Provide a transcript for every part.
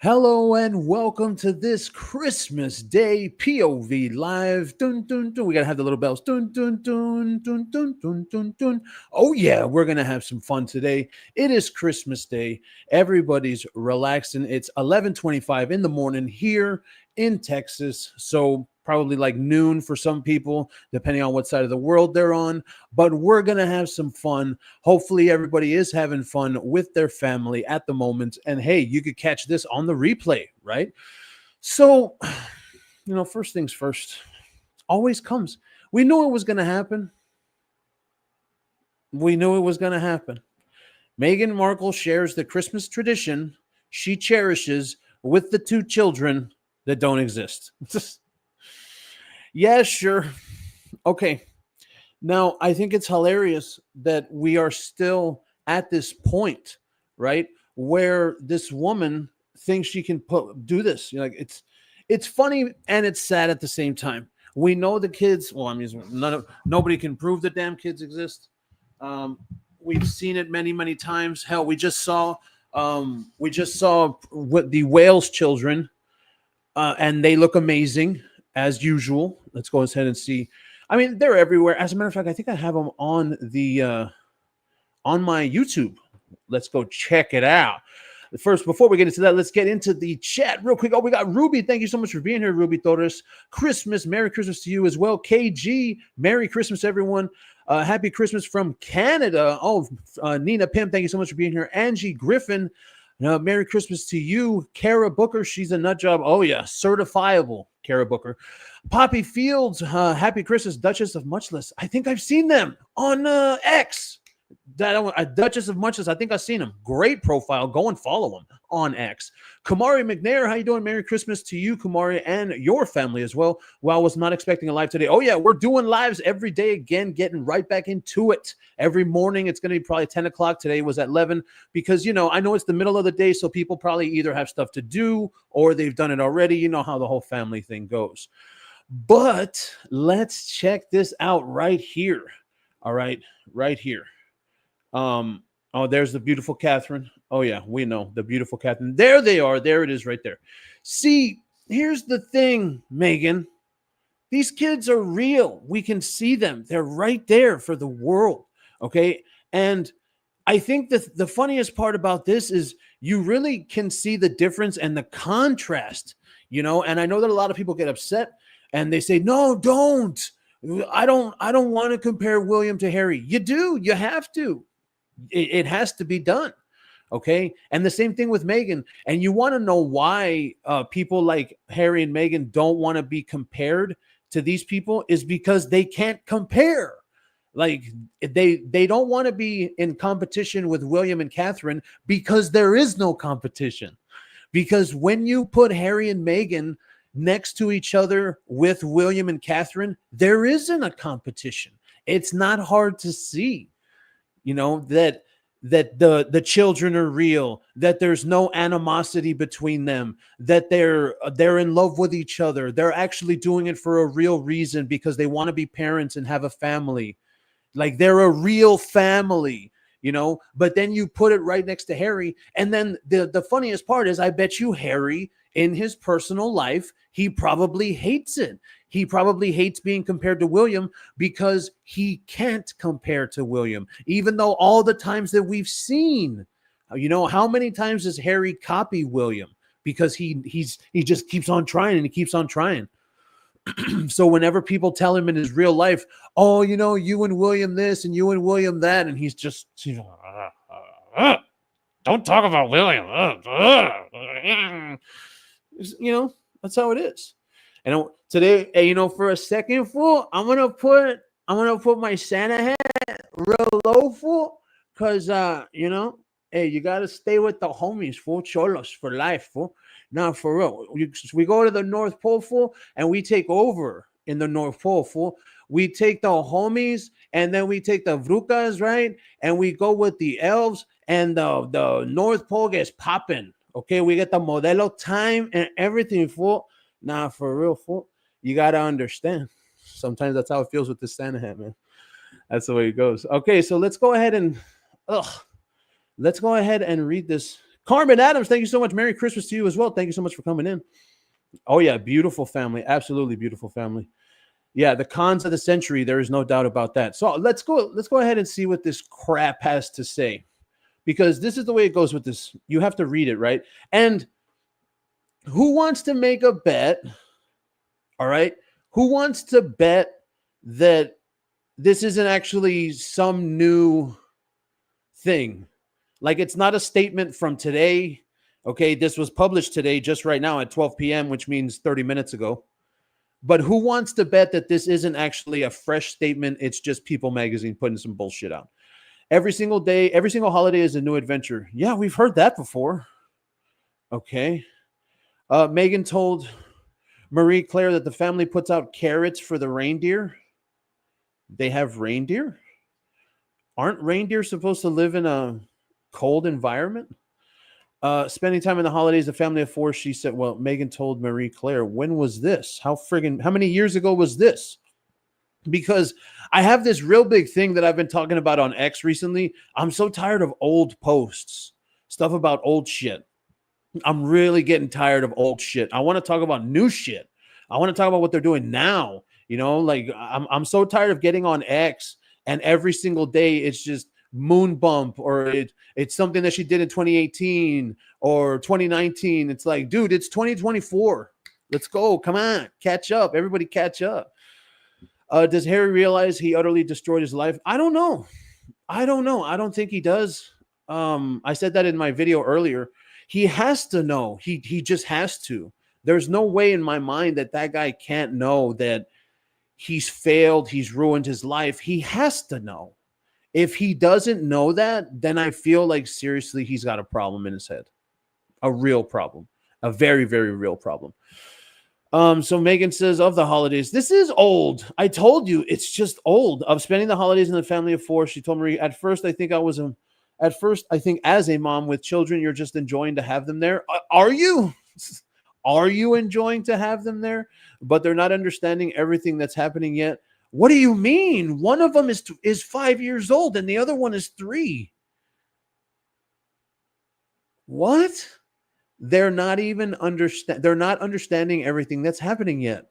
Hello and welcome to this Christmas Day POV live. Dun, dun, dun. We gotta have the little bells. Dun, dun, dun, dun, dun, dun, dun, dun. Oh yeah, we're gonna have some fun today. It is Christmas Day. Everybody's relaxing. It's 11:25 in the morning here in Texas. So probably like noon for some people, depending on what side of the world they're on. But we're gonna have some fun. Hopefully, everybody is having fun with their family at the moment. And hey, you could catch this on the replay, right? So, first things first, always comes. We knew it was going to happen. We knew it was going to happen. Meghan Markle shares the Christmas tradition she cherishes with the two children that don't exist. Yeah, sure. Okay. Now, I think it's hilarious that we are still at this point, right? Where this woman thinks she can do this. It's funny and it's sad at the same time. We know the kids. Well, I mean, nobody can prove the damn kids exist. We've seen it many, many times. Hell, we just saw what the Wales children, and they look amazing as usual. Let's go ahead and see. I mean, they're everywhere. As a matter of fact, I think I have them on on my YouTube. Let's go check it out. First, before we get into that, let's get into the chat real quick. Oh, we got Ruby. Thank you so much for being here, Ruby Torres. Merry Christmas to you as well. KG, Merry Christmas, everyone. Happy Christmas from Canada. Oh, Nina Pim, thank you so much for being here. Angie Griffin, Merry Christmas to you. Kara Booker, she's a nut job. Oh, yeah, certifiable, Kara Booker. Poppy Fields, Happy Christmas, Duchess of Muchless. I think I've seen them on X. Duchess of Muchless, I think I've seen them. Great profile. Go and follow them on X. Kamari McNair, how you doing? Merry Christmas to you, Kamari, and your family as well. Well, I was not expecting a live today. Oh, yeah, we're doing lives every day again, getting right back into it. Every morning, it's going to be probably 10 o'clock. Today was at 11 because, I know it's the middle of the day, so people probably either have stuff to do or they've done it already. You know how the whole family thing goes. But let's check this out right here. All right, right here. Oh, there's the beautiful Catherine. Oh, yeah, we know the beautiful Catherine. There they are. There it is right there. See, here's the thing, Meghan. These kids are real. We can see them. They're right there for the world. Okay. And I think that the funniest part about this is you really can see the difference and the contrast, and I know that a lot of people get upset and they say, no, don't. I don't want to compare William to Harry. You do. You have to. It has to be done. Okay. And the same thing with Meghan. And you want to know why people like Harry and Meghan don't want to be compared to these people is because they can't compare. Like they don't want to be in competition with William and Catherine because there is no competition. Because when you put Harry and Meghan next to each other with William and Catherine, there isn't a competition. It's not hard to see. That the children are real, that there's no animosity between them, that they're in love with each other. They're actually doing it for a real reason because they want to be parents and have a family. Like they're a real family, but then you put it right next to Harry. And then the funniest part is I bet you Harry in his personal life, he probably hates it. He probably hates being compared to William because he can't compare to William, even though all the times that we've seen, how many times does Harry copy William? Because he just keeps on trying and he keeps on trying. So whenever people tell him in his real life, oh, you and William this and you and William that, and he's just, don't talk about William. That's how it is. And today, for a second, fool, I'm gonna put my Santa hat real low, fool, because hey, you gotta stay with the homies, fool, cholos for life, fool. Now, for real, we go to the North Pole, fool, and we take over in the North Pole, fool. We take the homies, and then we take the Vrukas, right? And we go with the elves, and the North Pole gets popping. Okay, we get the Modelo time and everything, fool. Nah, for real, fool. You gotta understand. Sometimes that's how it feels with the Santa hat, man. That's the way it goes. Okay, so let's go ahead and read this Carmen Adams, thank you so much. Merry Christmas to you as well. Thank you so much for coming in. Oh yeah, beautiful family. Absolutely beautiful family. Yeah, the cons of the century. There is no doubt about that. So let's go. Let's go ahead and see what this crap has to say, because this is the way it goes with this. You have to read it, right? And who wants to make a bet? All right. Who wants to bet that this isn't actually some new thing? Like, it's not a statement from today. Okay. This was published today, just right now at 12 p.m., which means 30 minutes ago. But who wants to bet that this isn't actually a fresh statement? It's just People Magazine putting some bullshit out. Every single day, every single holiday is a new adventure. Yeah, we've heard that before. Okay. Meghan told Marie Claire that the family puts out carrots for the reindeer. They have reindeer? Aren't reindeer supposed to live in a cold environment? Spending time in the holidays, a family of four, she said. Well, Meghan told Marie Claire, when was this? How many years ago was this? Because I have this real big thing that I've been talking about on X recently. I'm so tired of old posts, stuff about old shit. I'm really getting tired of old shit. I want to talk about new shit. I want to talk about what they're doing now. You know, like I'm so tired of getting on X and every single day it's just moon bump, or it's something that she did in 2018 or 2019. It's like, dude, it's 2024. Let's go. Come on, catch up. Everybody catch up. Does Harry realize he utterly destroyed his life? I don't know. I don't think he does. I said that in my video earlier. He has to know. He just has to. There's no way in my mind that guy can't know that he's failed, he's ruined his life. He has to know. If he doesn't know that, then I feel like seriously he's got a problem in his head. A real problem. A very, very real problem. So Meghan says, of the holidays, this is old. I told you, it's just old. Of spending the holidays in the family of four, she told Marie, at first I think as a mom with children, you're just enjoying to have them there. Are you? Are you enjoying to have them there? But they're not understanding everything that's happening yet. What do you mean? One of them is 5 years old and the other one is 3. What? They're not understanding everything that's happening yet.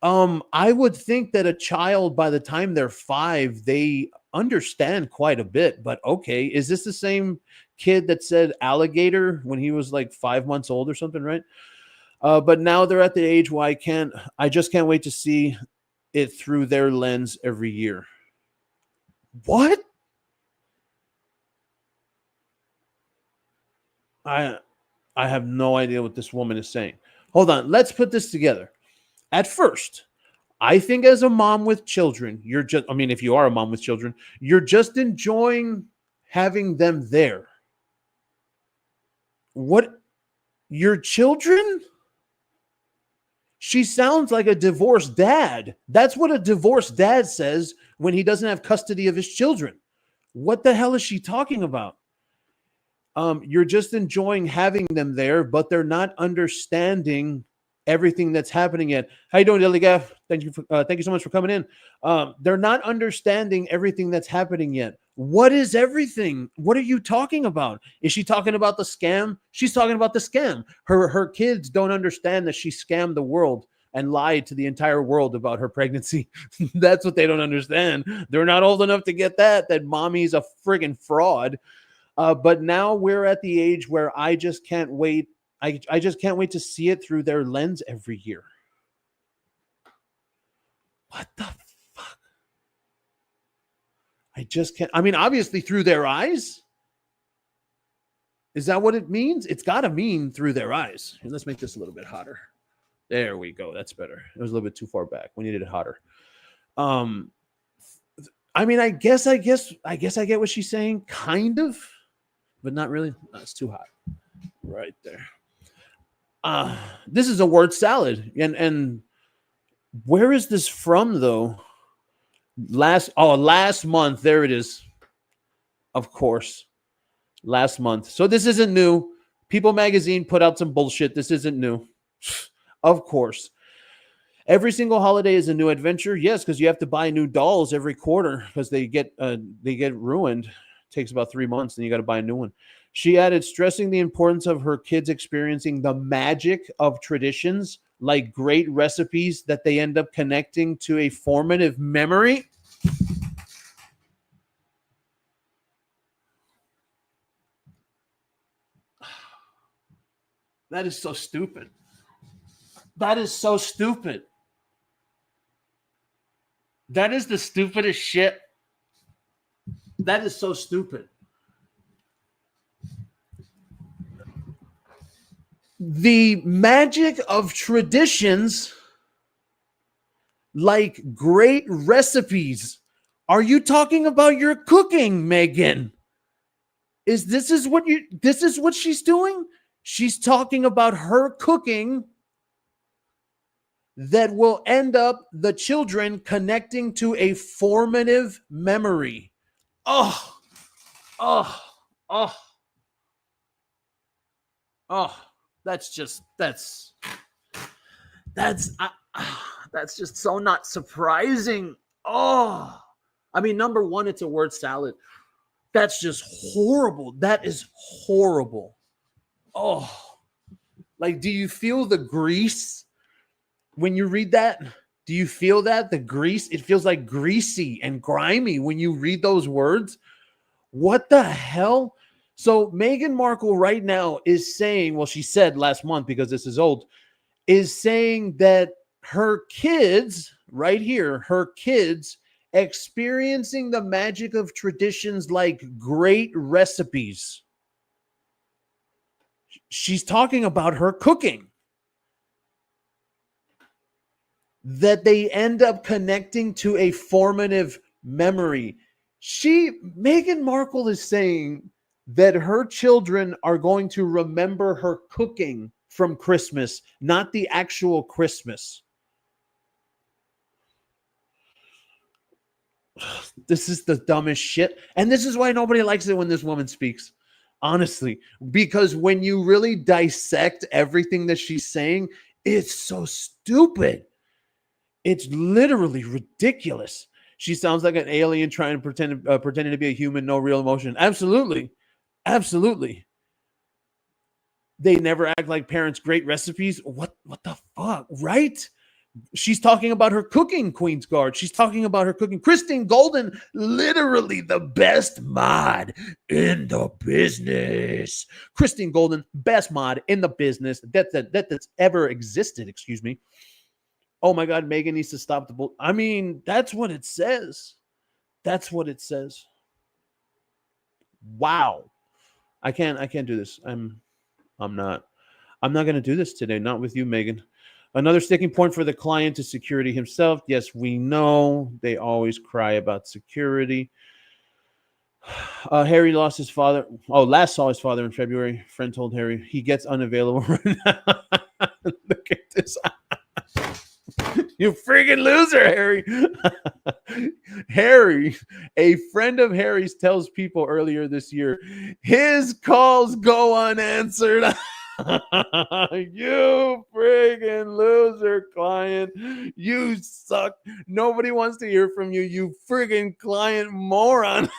I would think that a child, by the time they're 5, they understand quite a bit. But okay, is this the same kid that said alligator when he was like 5 months old or something, right? But now they're at the age where I just can't wait to see it through their lens every year. What? I have no idea what this woman is saying. Hold on, let's put this together. At first, I think as a mom with children, if you are a mom with children, you're just enjoying having them there. What? Your children? She sounds like a divorced dad. That's what a divorced dad says when he doesn't have custody of his children. What the hell is she talking about? You're just enjoying having them there, but they're not understanding everything that's happening yet. How you doing, Dilly Gaff? Thank you so much for coming in. They're not understanding everything that's happening yet. What is everything? What are you talking about? Is she talking about the scam? She's talking about the scam. Her kids don't understand that she scammed the world and lied to the entire world about her pregnancy. That's what they don't understand. They're not old enough to get that mommy's a friggin' fraud. But now we're at the age where I just can't wait. I just can't wait to see it through their lens every year. What the fuck? I just can't. I mean, obviously through their eyes. Is that what it means? It's got to mean through their eyes. And let's make this a little bit hotter. There we go. That's better. It was a little bit too far back. We needed it hotter. I mean, I guess I get what she's saying, kind of, but not really. No, it's too hot. Right there. This is a word salad. And where is this from, though? Last month. There it is. Of course. Last month. So this isn't new. People Magazine put out some bullshit. This isn't new. Of course. Every single holiday is a new adventure. Yes, because you have to buy new dolls every quarter because they get ruined. It takes about 3 months, and you got to buy a new one. She added, stressing the importance of her kids experiencing the magic of traditions like great recipes that they end up connecting to a formative memory. That is so stupid. That is so stupid. That is the stupidest shit. That is so stupid. The magic of traditions like great recipes. Are you talking about your cooking, Megan? This is what she's doing? She's talking about her cooking that will end up the children connecting to a formative memory. Oh, oh, oh, oh. That's that's just so not surprising. Oh, I mean, number one, it's a word salad. That's just horrible. That is horrible. Oh, like, do you feel the grease when you read that? Do you feel that? The grease? It feels like greasy and grimy when you read those words. What the hell? So Meghan Markle right now is saying, well, she said last month, because this is old, is saying that her kids, right here, her kids experiencing the magic of traditions like great recipes. She's talking about her cooking. That they end up connecting to a formative memory. Meghan Markle is saying that her children are going to remember her cooking from Christmas, not the actual Christmas. This is the dumbest shit. And this is why nobody likes it when this woman speaks. Honestly, because when you really dissect everything that she's saying, it's so stupid. It's literally ridiculous. She sounds like an alien trying to pretending to be a human, no real emotion. Absolutely. Absolutely. They never act like parents. Great recipes. What the fuck, right? She's talking about her cooking, Queen's Guard. She's talking about her cooking. Christine Golden, literally the best mod in the business. Christine Golden, best mod in the business that's ever existed, excuse me. Oh my God, Meghan needs to stop the bull. I mean, that's what it says. That's what it says. Wow. I can't do this. I'm not going to do this today. Not with you, Meghan. Another sticking point for the client is security himself. Yes, we know they always cry about security. Harry lost his father. Oh, last saw his father in February. Friend told Harry he gets unavailable right now. Look at this. You freaking loser, Harry. Harry, a friend of Harry's, tells people earlier this year his calls go unanswered. You friggin' loser, client. You suck. Nobody wants to hear from you, you friggin' client moron.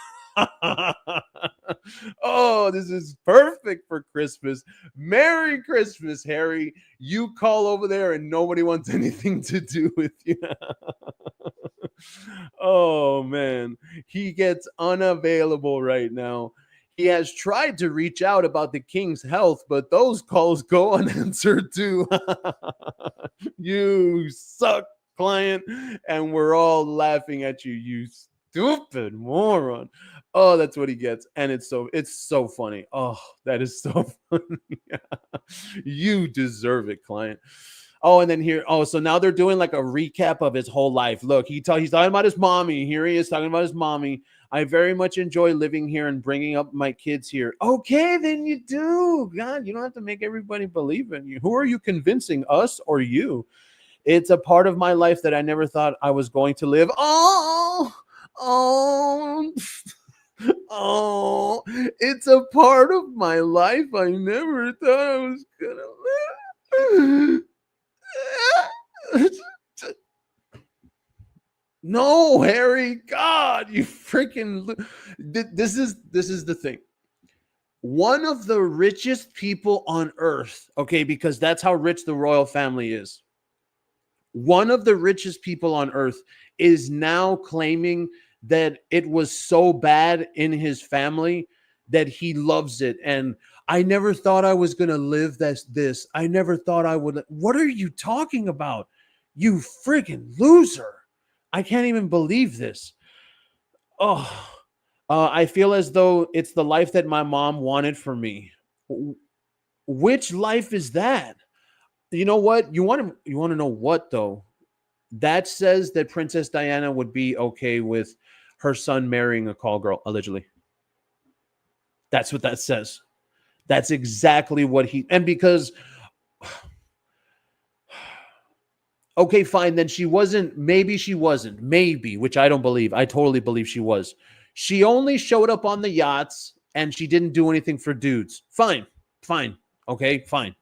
Oh, this is perfect for Christmas. Merry Christmas, Harry. You call over there and nobody wants anything to do with you. Oh, man. He gets unavailable right now. He has tried to reach out about the king's health, but those calls go unanswered too. You suck, client. And we're all laughing at you, you stupid moron. Oh, that's what he gets. And it's so funny. Oh, that is so funny. You deserve it, client. Oh, and then here, so now they're doing like a recap of his whole life. Look, he's talking about his mommy. Here he is talking about his mommy. I very much enjoy living here and bringing up my kids here. Okay, then you do. God, you don't have to make everybody believe in you. Who are you convincing, us or you? It's a part of my life that I never thought I was going to live. Oh, oh, it's a part of my life I never thought I was going to live. No, Harry, God, you freaking. This is the thing. one of the richest people on earth, okay, because that's how rich the royal family is. One of the richest people on earth is now claiming that it was so bad in his family that he loves it. And I never thought I was going to live this. I never thought I would. What are you talking about? You freaking loser. I can't even believe this. Oh, I feel as though it's the life that my mom wanted for me. Which life is that? You know what? You want to know what though? That says that Princess Diana would be okay with her son marrying a call girl, allegedly. That's what that says. That's exactly what and because, okay, fine, then she wasn't, maybe, which I don't believe. I totally believe she was. She only showed up on the yachts and she didn't do anything for dudes. Fine, okay, fine.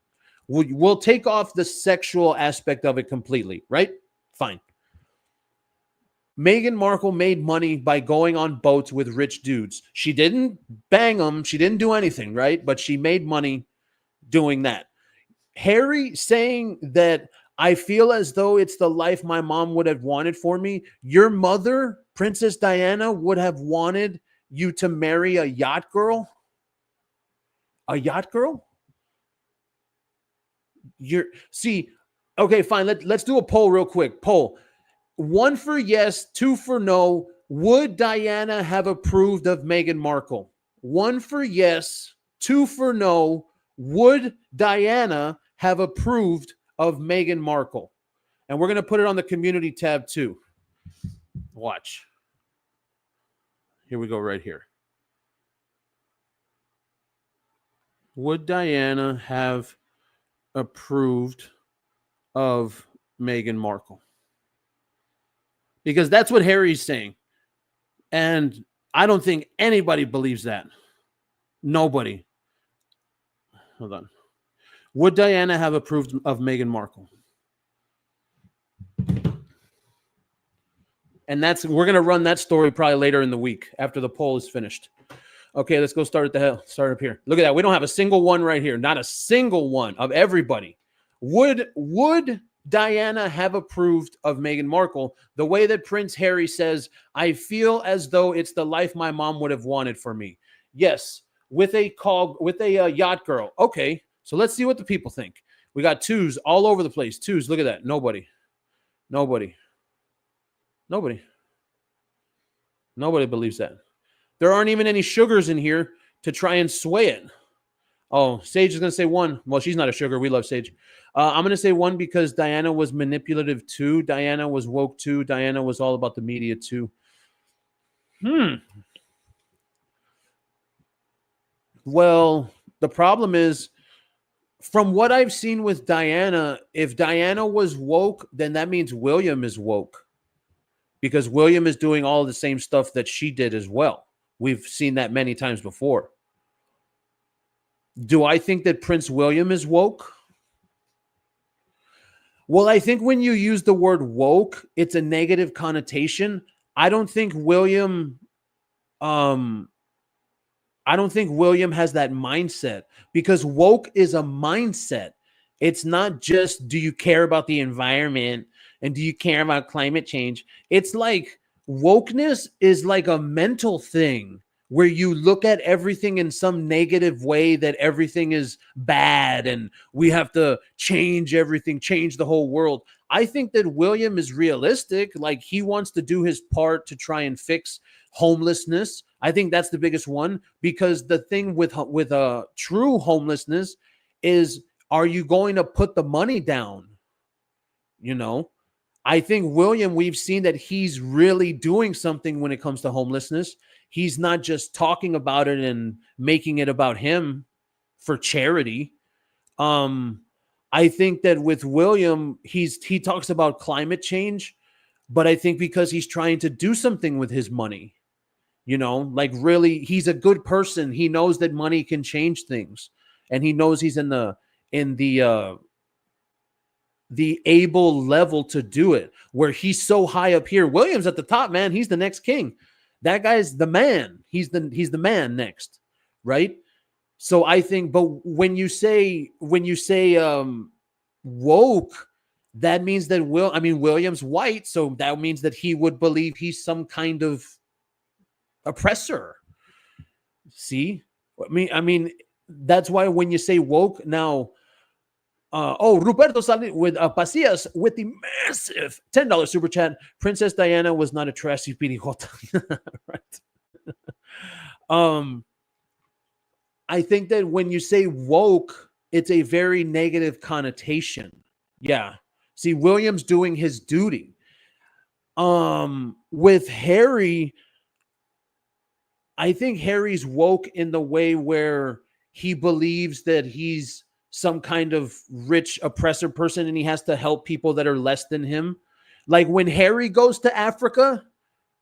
We'll take off the sexual aspect of it completely, right? Fine. Meghan Markle made money by going on boats with rich dudes. She didn't bang them. She didn't do anything, right? But she made money doing that. Harry saying that I feel as though it's the life my mom would have wanted for me. Your mother, Princess Diana, would have wanted you to marry a yacht girl? A yacht girl? Okay, fine. Let's do a poll real quick. Poll. 1 for yes, 2 for no. Would Diana have approved of Meghan Markle? 1 for yes, 2 for no. Would Diana have approved of Meghan Markle? And we're going to put it on the community tab too. Watch. Here we go right here. Would Diana have approved of Meghan Markle? Because that's what Harry's saying. And I don't think anybody believes that. Nobody. Hold on. Would Diana have approved of Meghan Markle? And we're going to run that story probably later in the week after the poll is finished. Okay, let's go start up here. Look at that. We don't have a single one right here. Not a single one of everybody. Would Diana have approved of Meghan Markle the way that Prince Harry says, I feel as though it's the life my mom would have wanted for me? Yes, with a yacht girl. Okay, so let's see what the people think. We got twos all over the place. Twos, look at that. Nobody believes that. There aren't even any sugars in here to try and sway it. Oh, Sage is going to say 1. Well, she's not a sugar. We love Sage. I'm going to say 1 because Diana was manipulative too. Diana was woke too. Diana was all about the media too. Well, the problem is, from what I've seen with Diana, if Diana was woke, then that means William is woke. Because William is doing all the same stuff that she did as well. We've seen that many times before. Do I think that Prince William is woke? Well, I think when you use the word woke, it's a negative connotation. I don't think William has that mindset, because woke is a mindset. It's not just, do you care about the environment and do you care about climate change? It's like wokeness is like a mental thing where you look at everything in some negative way, that everything is bad and we have to change everything, change the whole world. I think that William is realistic. Like, he wants to do his part to try and fix homelessness. I think that's the biggest one, because the thing with true homelessness is, are you going to put the money down? You know, I think William, we've seen that he's really doing something when it comes to homelessness. He's not just talking about it and making it about him for charity. I think that with William, he talks about climate change, but I think because he's trying to do something with his money, you know, like, really, he's a good person. He knows that money can change things, and he knows he's in the able level to do it, where he's so high up here. William's at the top, man. He's the next king. That guy's the man. He's the man next, right? So I think, but when you say woke, that means that William's white, so that means that he would believe he's some kind of oppressor. See, I mean, that's why when you say woke now. Ruperto Sali with Pasillas with the massive $10 super chat. Princess Diana was not a trashy pirijota. Right. I think that when you say woke, it's a very negative connotation. Yeah. See, William's doing his duty. With Harry, I think Harry's woke in the way where he believes that he's some kind of rich oppressor person and he has to help people that are less than him. Like when Harry goes to Africa,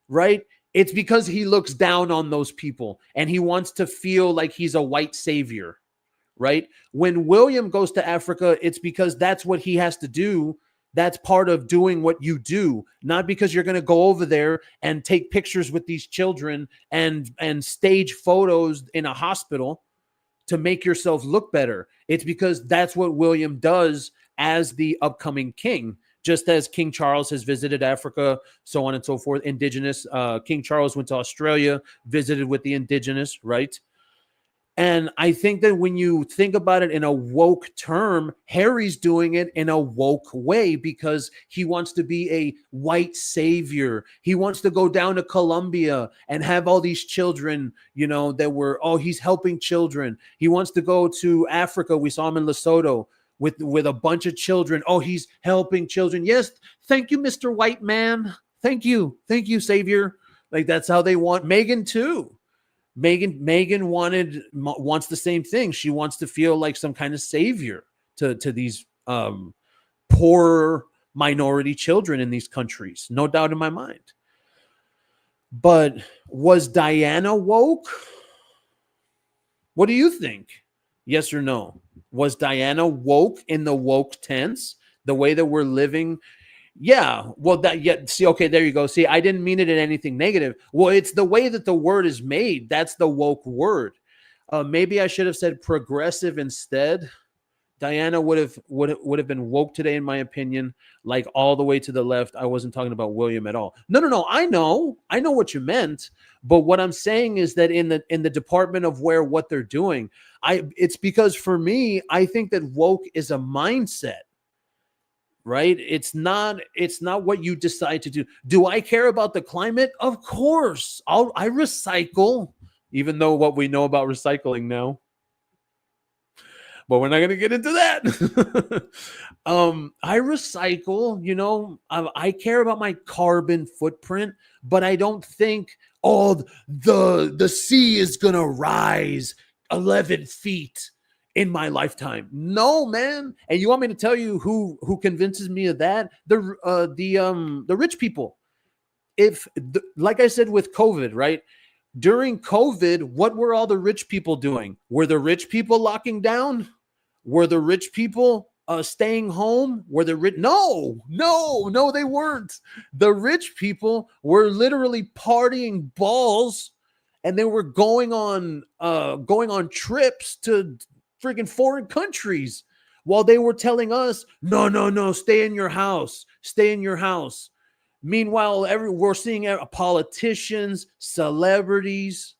right? It's because he looks down on those people and he wants to feel like he's a white savior, right? When William goes to Africa, it's because that's what he has to do. That's part of doing what you do, not because you're going to go over there and take pictures with these children and stage photos in a hospital to make yourself look better. It's because that's what William does as the upcoming king. Just as King Charles has visited Africa, so on and so forth. Indigenous. King Charles went to Australia, visited with the indigenous, right? And I think that when you think about it in a woke term, Harry's doing it in a woke way because he wants to be a white savior. He wants to go down to Colombia and have all these children, he's helping children. He wants to go to Africa. We saw him in Lesotho with a bunch of children. Oh, he's helping children. Yes, thank you, Mr. White Man. Thank you, savior. Like that's how they want Meghan too. Meghan wants the same thing. She wants to feel like some kind of savior to these poor minority children in these countries. No doubt in my mind. But was Diana woke? What do you think? Yes or no? Was Diana woke in the woke tense? The way that we're living? Yeah, well, see, okay, there you go. See, I didn't mean it in anything negative. Well, it's the way that the word is made. That's the woke word. Maybe I should have said progressive instead. Diana would have been woke today, in my opinion, like all the way to the left. I wasn't talking about William at all. No. I know what you meant, but what I'm saying is that in the department of what they're doing, it's because for me, I think that woke is a mindset. Right? It's not what you decide to do. Do I care about the climate? Of course. I recycle, even though what we know about recycling now. But we're not going to get into that. I recycle, I care about my carbon footprint, but I don't think, the sea is going to rise 11 feet in my lifetime. No, man. And you want me to tell you who convinces me of that? The rich people. Like I said with COVID, right? During COVID, what were all the rich people doing? Were the rich people locking down? Were the rich people staying home? Were the rich? No, they weren't. The rich people were literally partying balls, and they were going on trips to freaking foreign countries while they were telling us, no, stay in your house. Meanwhile, we're seeing politicians, celebrities,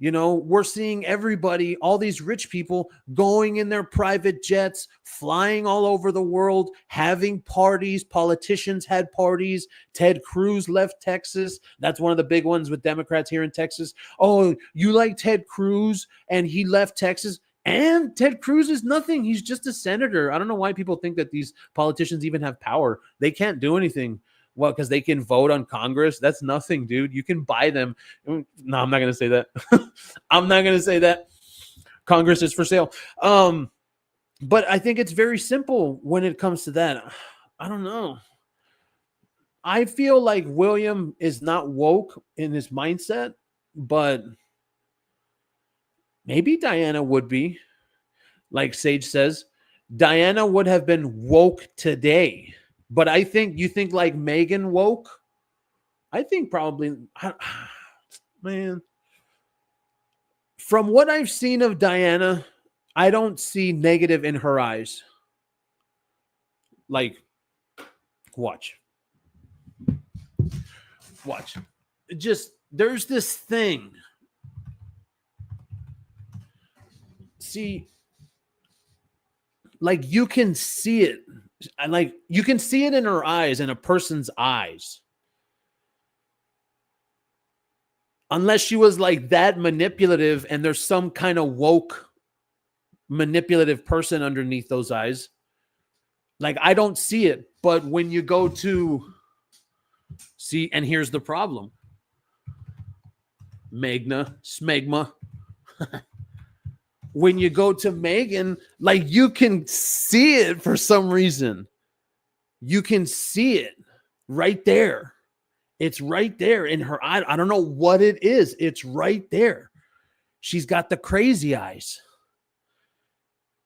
we're seeing everybody, all these rich people going in their private jets, flying all over the world, having parties. Politicians had parties. Ted Cruz left Texas. That's one of the big ones with Democrats here in Texas. Oh, you like Ted Cruz and he left Texas? And Ted Cruz is nothing. He's just a senator. I don't know why people think that these politicians even have power. They can't do anything. Well, because they can vote on Congress. That's nothing, dude. You can buy them. No, I'm not going to say that. I'm not going to say that. Congress is for sale. But I think it's very simple when it comes to that. I don't know. I feel like William is not woke in his mindset, but maybe Diana would be. Like Sage says, Diana would have been woke today. But I think you think like Meghan woke. I think probably, man. From what I've seen of Diana, I don't see negative in her eyes. Like, watch. Watch. Just, there's this thing. See, like, you can see it. Like, you can see it in her eyes, in a person's eyes. Unless she was like that manipulative and there's some kind of woke manipulative person underneath those eyes. Like, I don't see it. But when you go to see, and here's the problem. Smegma. When you go to Meghan, like, you can see it for some reason. You can see it right there. It's right there in her eye. I don't know what it is. It's right there. She's got the crazy eyes.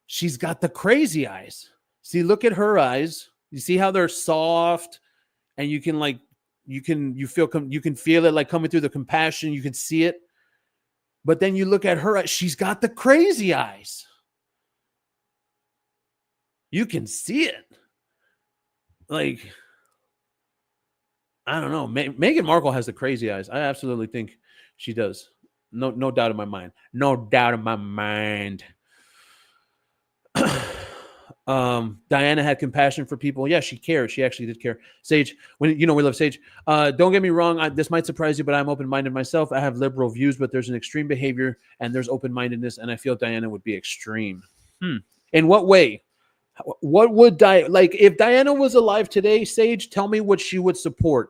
She's got the crazy eyes. See, look at her eyes. You see how they're soft, and you can you can feel it like coming through the compassion. You can see it. But then you look at her eyes. She's got the crazy eyes. You can see it. Like, I don't know. Meghan Markle has the crazy eyes. I absolutely think she does. No doubt in my mind. No doubt in my mind. Diana had compassion for people. Yeah, she cared. She actually did care. Sage, we love Sage. Don't get me wrong. This might surprise you, but I'm open-minded myself. I have liberal views, but there's an extreme behavior and there's open-mindedness, and I feel Diana would be extreme. In what way? What would like if Diana was alive today? Sage, tell me what she would support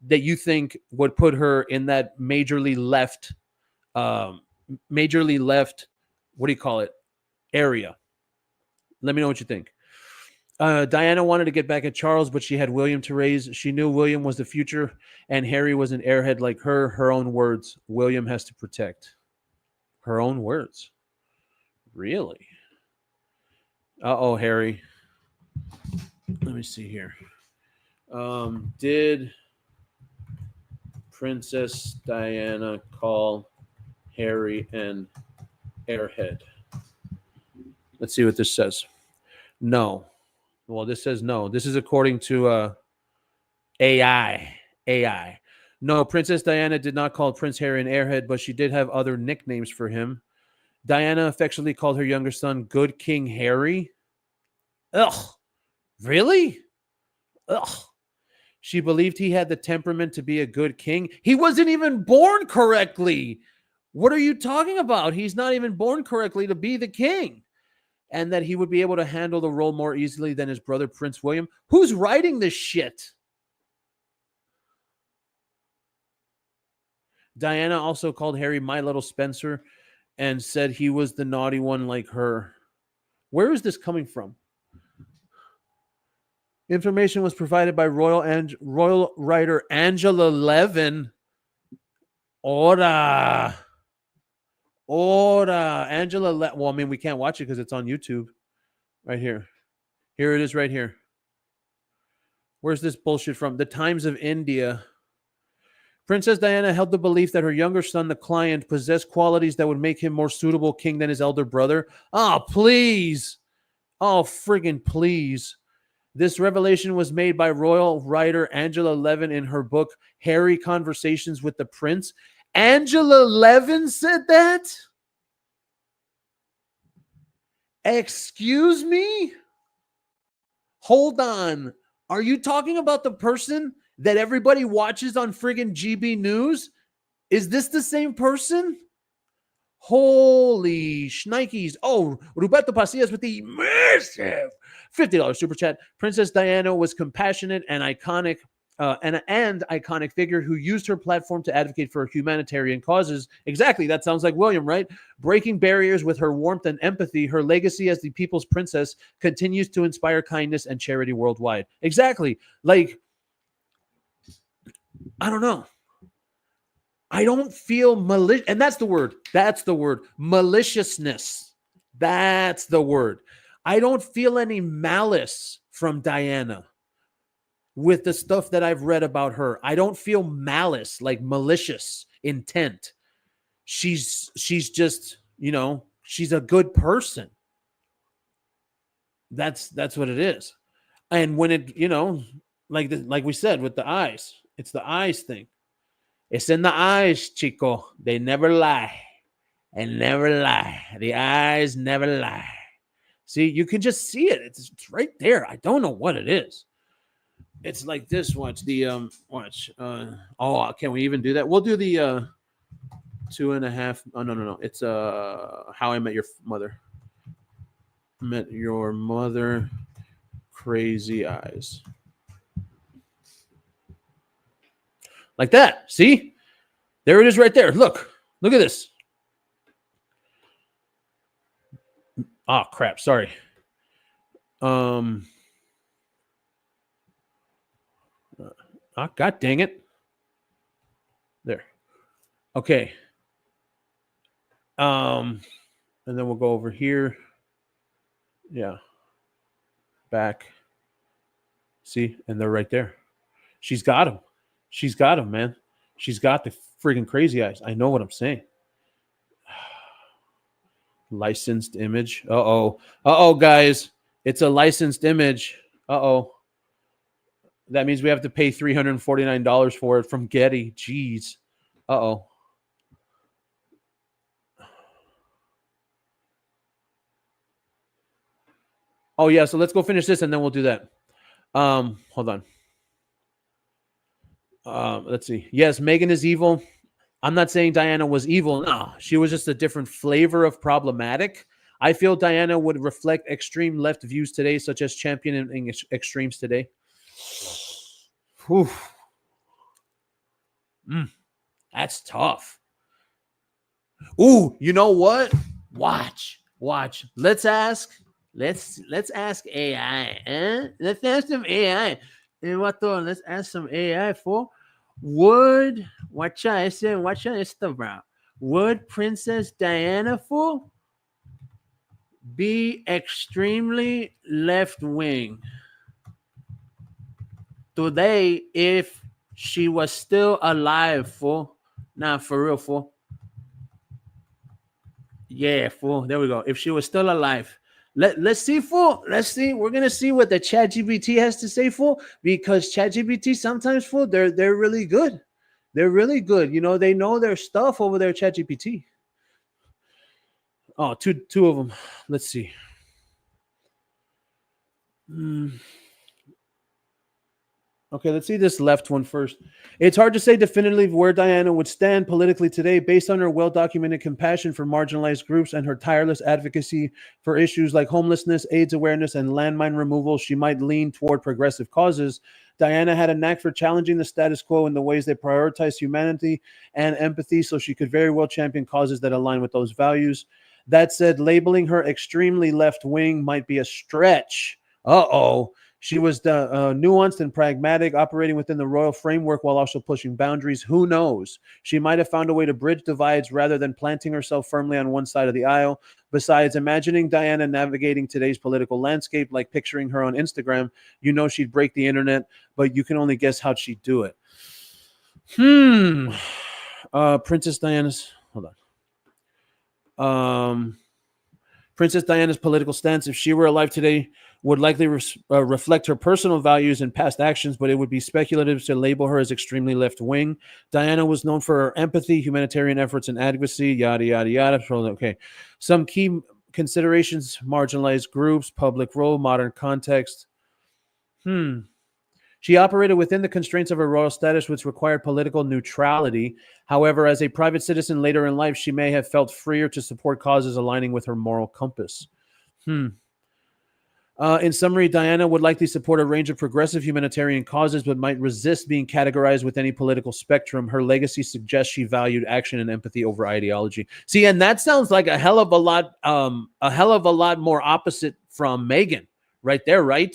that you think would put her in that majorly left. What do you call it? Area. Let me know what you think. Diana wanted to get back at Charles, but she had William to raise. She knew William was the future, and Harry was an airhead like her. Her own words. William has to protect. Her own words. Really? Uh-oh, Harry. Let me see here. Did Princess Diana call Harry an airhead? Let's see what this says. No. Well, this says no. This is according to AI. No, Princess Diana did not call Prince Harry an airhead, but she did have other nicknames for him. Diana affectionately called her younger son Good King Harry. Ugh. Really? Ugh. She believed he had the temperament to be a good king. He wasn't even born correctly. What are you talking about? He's not even born correctly to be the king. And that he would be able to handle the role more easily than his brother, Prince William. Who's writing this shit? Diana also called Harry My Little Spencer and said he was the naughty one like her. Where is this coming from? Information was provided by royal writer Angela Levin. Ora. Angela well, I mean, we can't watch it because it's on YouTube. Right here. Here it is right here. Where's this bullshit from? The Times of India. Princess Diana held the belief that her younger son, the client, possessed qualities that would make him more suitable king than his elder brother. Oh, please. Oh, friggin' please. This revelation was made by royal writer Angela Levin in her book, Harry Conversations with the Prince. Angela Levin said that? Excuse me? Hold on. Are you talking about the person that everybody watches on friggin' GB News? Is this the same person? Holy shnikes. Oh, Roberto Pasillas with the massive $50 super chat. Princess Diana was compassionate and iconic, iconic figure who used her platform to advocate for humanitarian causes. Exactly. That sounds like William, right? Breaking barriers with her warmth and empathy, her legacy as the people's princess continues to inspire kindness and charity worldwide. Exactly. Like, I don't know. I don't feel malicious. And that's the word. That's the word. Maliciousness. That's the word. I don't feel any malice from Diana with the stuff that I've read about her. I don't feel malice, like malicious intent. she's just, she's a good person. That's what it is. And when it, like we said with the eyes, it's the eyes thing. It's in the eyes, Chico. They never lie. And never lie. The eyes never lie. See, you can just see it. It's right there. I don't know what it is. It's like this. Watch the watch. Can we even do that? We'll do the 2.5. Oh no. It's How I Met Your Mother. Met Your Mother. Crazy Eyes. Like that. See? There it is right there. Look at this. Oh crap, sorry. God dang it. There. Okay. And then we'll go over here. Yeah. Back. See? And they're right there. She's got them. She's got them, man. She's got the friggin' crazy eyes. I know what I'm saying. Licensed image. Uh-oh, guys. It's a licensed image. Uh-oh. That means we have to pay $349 for it from Getty. Jeez. Uh-oh. Oh, yeah. So let's go finish this and then we'll do that. Hold on. Let's see. Yes, Meghan is evil. I'm not saying Diana was evil. No, she was just a different flavor of problematic. I feel Diana would reflect extreme left views today, such as championing extremes today. That's tough. Ooh, you know what? Watch. Let's ask AI. Let's ask some AI. Let's ask some AI for would watch esto, bro. Would Princess Diana for be extremely left wing today if she was still alive, fool? Nah, for real, fool. Yeah, fool. There we go. If she was still alive. Let's see, fool. Let's see. We're gonna see what the ChatGPT has to say, fool. Because ChatGPT sometimes, fool, they're really good. They're really good. They know their stuff over there, ChatGPT. Oh, two of them. Let's see. Okay, let's see this left one first. It's hard to say definitively where Diana would stand politically today based on her well-documented compassion for marginalized groups and her tireless advocacy for issues like homelessness, AIDS awareness, and landmine removal. She might lean toward progressive causes. Diana had a knack for challenging the status quo in the ways that prioritize humanity and empathy, so she could very well champion causes that align with those values. That said, labeling her extremely left-wing might be a stretch. Uh-oh. She was nuanced and pragmatic, operating within the royal framework while also pushing boundaries. Who knows? She might have found a way to bridge divides rather than planting herself firmly on one side of the aisle. Besides, imagining Diana navigating today's political landscape, like picturing her on Instagram, she'd break the internet, but you can only guess how she'd do it. Princess Diana's... Hold on. Princess Diana's political stance, if she were alive today, would likely reflect her personal values and past actions, but it would be speculative to label her as extremely left-wing. Diana was known for her empathy, humanitarian efforts, and advocacy, yada, yada, yada. Okay. Some key considerations: marginalized groups, public role, modern context. She operated within the constraints of her royal status, which required political neutrality. However, as a private citizen later in life, she may have felt freer to support causes aligning with her moral compass. In summary, Diana would likely support a range of progressive humanitarian causes, but might resist being categorized with any political spectrum. Her legacy suggests she valued action and empathy over ideology. See, and that sounds like a hell of a lot more opposite from Meghan right there, right?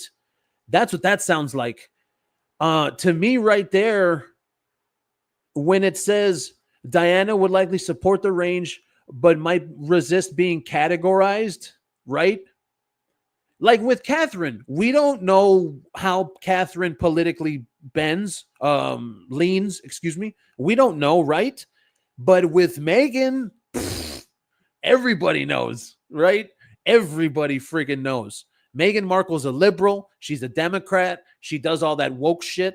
That's what that sounds like. To me, right there, when it says Diana would likely support the range, but might resist being categorized, right? Like with Catherine, we don't know how Catherine politically leans, excuse me. We don't know, right? But with Meghan, everybody knows, right? Everybody freaking knows. Meghan Markle's a liberal. She's a Democrat. She does all that woke shit.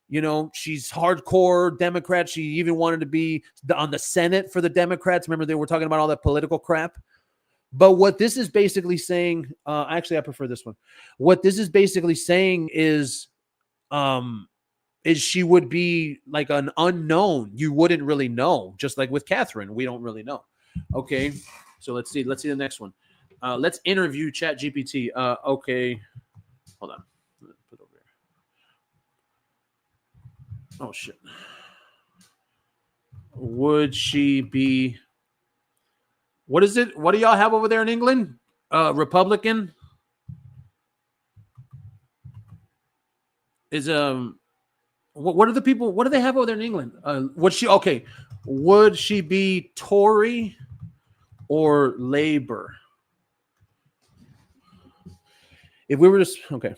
You know, she's hardcore Democrat. She even wanted to be on the Senate for the Democrats. Remember, they were talking about all that political crap. But what this is basically saying, actually, I prefer this one. What this is basically saying is she would be like an unknown. You wouldn't really know. Just like with Catherine, we don't really know. Okay, so let's see. Let's see the next one. Let's interview ChatGPT. Okay, hold on. Put it over here. Oh shit. Would she be? What is it? What do y'all have over there in England? Republican is what are the people? What do they have over there in England? Would she be Tory or Labor? If we were to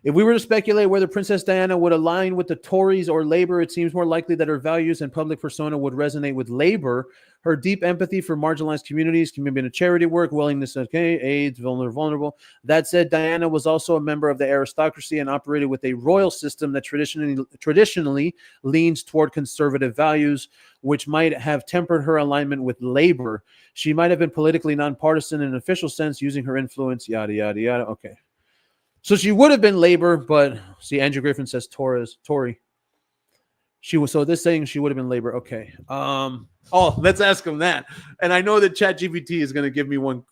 If we were to speculate whether Princess Diana would align with the Tories or Labor, it seems more likely that her values and public persona would resonate with Labor. Her deep empathy for marginalized communities, commitment to charity work, willingness to AIDS, vulnerable. That said, Diana was also a member of the aristocracy and operated with a royal system that traditionally leans toward conservative values, which might have tempered her alignment with Labor. She might have been politically nonpartisan in an official sense, using her influence, yada, yada, yada. Okay. So she would have been Labor, but see, Andrew Griffin says Tory. She was, so this saying she would have been Labor. Okay. Let's ask him that. And I know that ChatGPT is going to give me one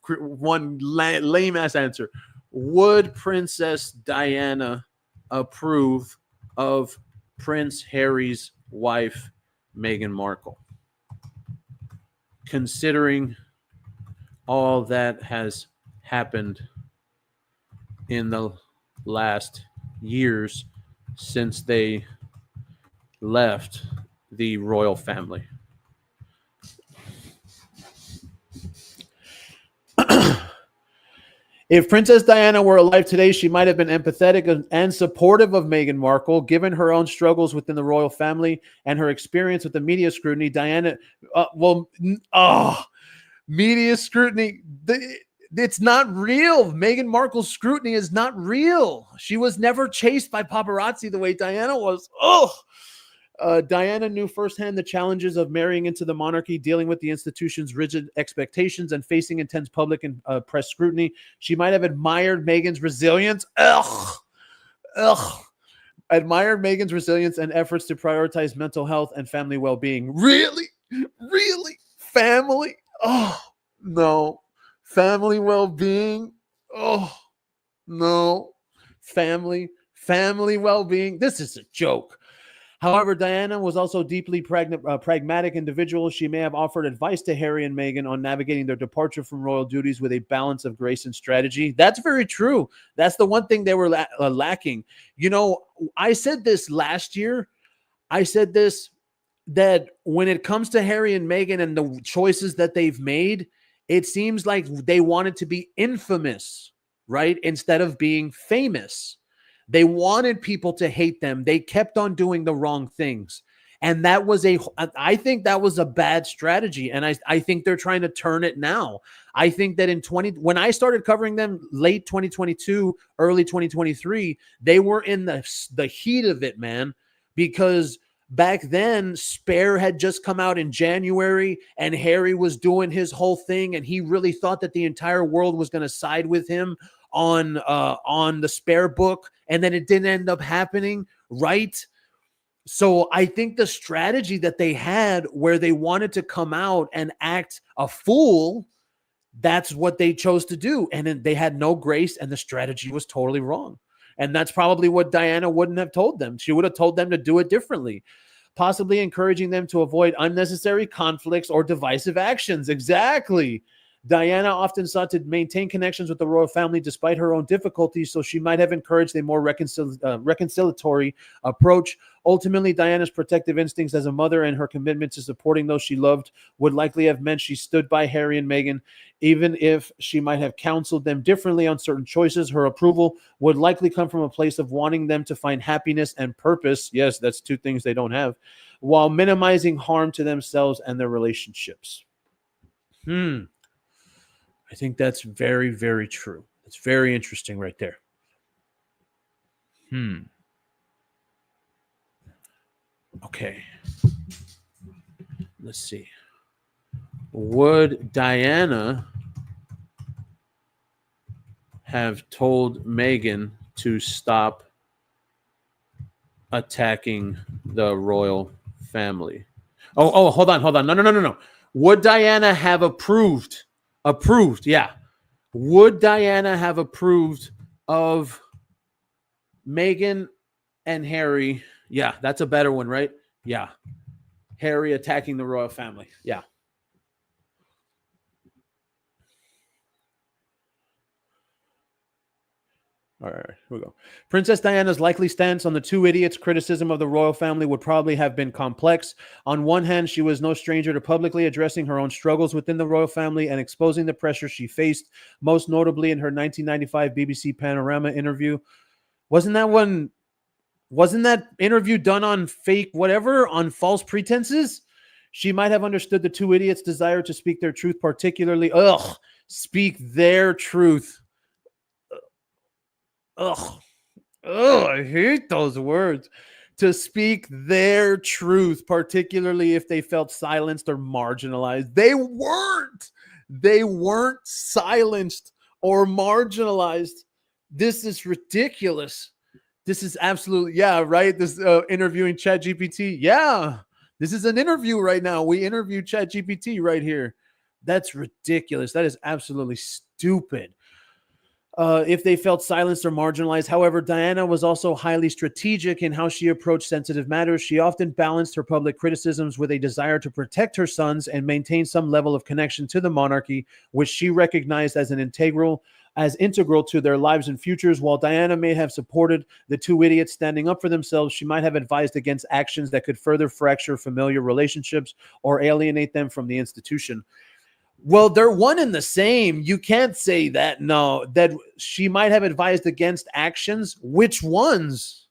lame ass answer. Would Princess Diana approve of Prince Harry's wife, Meghan Markle, considering all that has happened in the last years since they left the royal family? If Princess Diana were alive today, she might have been empathetic and supportive of Meghan Markle, given her own struggles within the royal family and her experience with the media scrutiny. Media scrutiny. It's not real. Meghan Markle's scrutiny is not real. She was never chased by paparazzi the way Diana was. Diana knew firsthand the challenges of marrying into the monarchy, dealing with the institution's rigid expectations, and facing intense public and press scrutiny. She might have admired Meghan's resilience. Admired Meghan's resilience and efforts to prioritize mental health and family well-being. Really? Family? Oh, no. Family well-being? Oh, no. Family well-being? This is a joke. However, Diana was also a deeply pragmatic individual. She may have offered advice to Harry and Meghan on navigating their departure from royal duties with a balance of grace and strategy. That's very true. That's the one thing they were lacking. You know, I said this last year. I said this, that when it comes to Harry and Meghan and the choices that they've made, it seems like they wanted to be infamous, right? Instead of being famous. They wanted people to hate them. They kept on doing the wrong things. And I think that was a bad strategy. And I think they're trying to turn it now. I think that when I started covering them late 2022, early 2023, they were in the heat of it, man, because back then Spare had just come out in January and Harry was doing his whole thing. And he really thought that the entire world was going to side with him on the Spare book, and then it didn't end up happening, right? So I think the strategy that they had, where they wanted to come out and act a fool, that's what they chose to do, and then they had no grace, and the strategy was totally wrong. And that's probably what Diana wouldn't have told them. She would have told them to do it differently, possibly encouraging them to avoid unnecessary conflicts or divisive actions. Exactly. Diana often sought to maintain connections with the royal family despite her own difficulties, so she might have encouraged a more reconciliatory approach. Ultimately, Diana's protective instincts as a mother and her commitment to supporting those she loved would likely have meant she stood by Harry and Meghan. Even if she might have counseled them differently on certain choices, her approval would likely come from a place of wanting them to find happiness and purpose. Yes, that's two things they don't have, while minimizing harm to themselves and their relationships. I think that's very, very true. It's very interesting right there. Okay. Let's see. Would Diana have told Meghan to stop attacking the royal family? Oh, hold on. No. Would Diana have approved? Yeah. Would Diana have approved of Meghan and Harry? Yeah, that's a better one, right? Yeah. Harry attacking the royal family. Yeah. All right, here we go. Princess Diana's likely stance on the two idiots' criticism of the royal family would probably have been complex. On one hand, she was no stranger to publicly addressing her own struggles within the royal family and exposing the pressure she faced, most notably in her 1995 BBC Panorama interview. Wasn't that interview done on fake whatever, on false pretenses? She might have understood the two idiots' desire to speak their truth, particularly, speak their truth. I hate those words. To speak their truth, particularly if they felt silenced or marginalized. They weren't silenced or marginalized. This is ridiculous. This is absolutely, yeah, right? This interviewing ChatGPT. Yeah, this is an interview right now. We interview ChatGPT right here. That's ridiculous. That is absolutely stupid. If they felt silenced or marginalized. However, Diana was also highly strategic in how she approached sensitive matters. She often balanced her public criticisms with a desire to protect her sons and maintain some level of connection to the monarchy, which she recognized as integral to their lives and futures. While Diana may have supported the two idiots standing up for themselves, she might have advised against actions that could further fracture familiar relationships or alienate them from the institution. Well, they're one and the same. You can't say that. No, that she might have advised against actions. Which ones?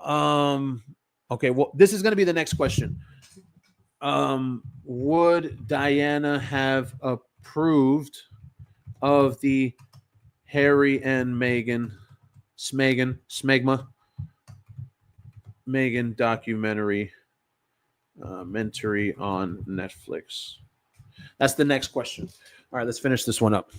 Okay, well, this is going to be the next question. Would Diana have approved of the Harry and Meghan documentary on Netflix? That's the next question. All right, let's finish this one up.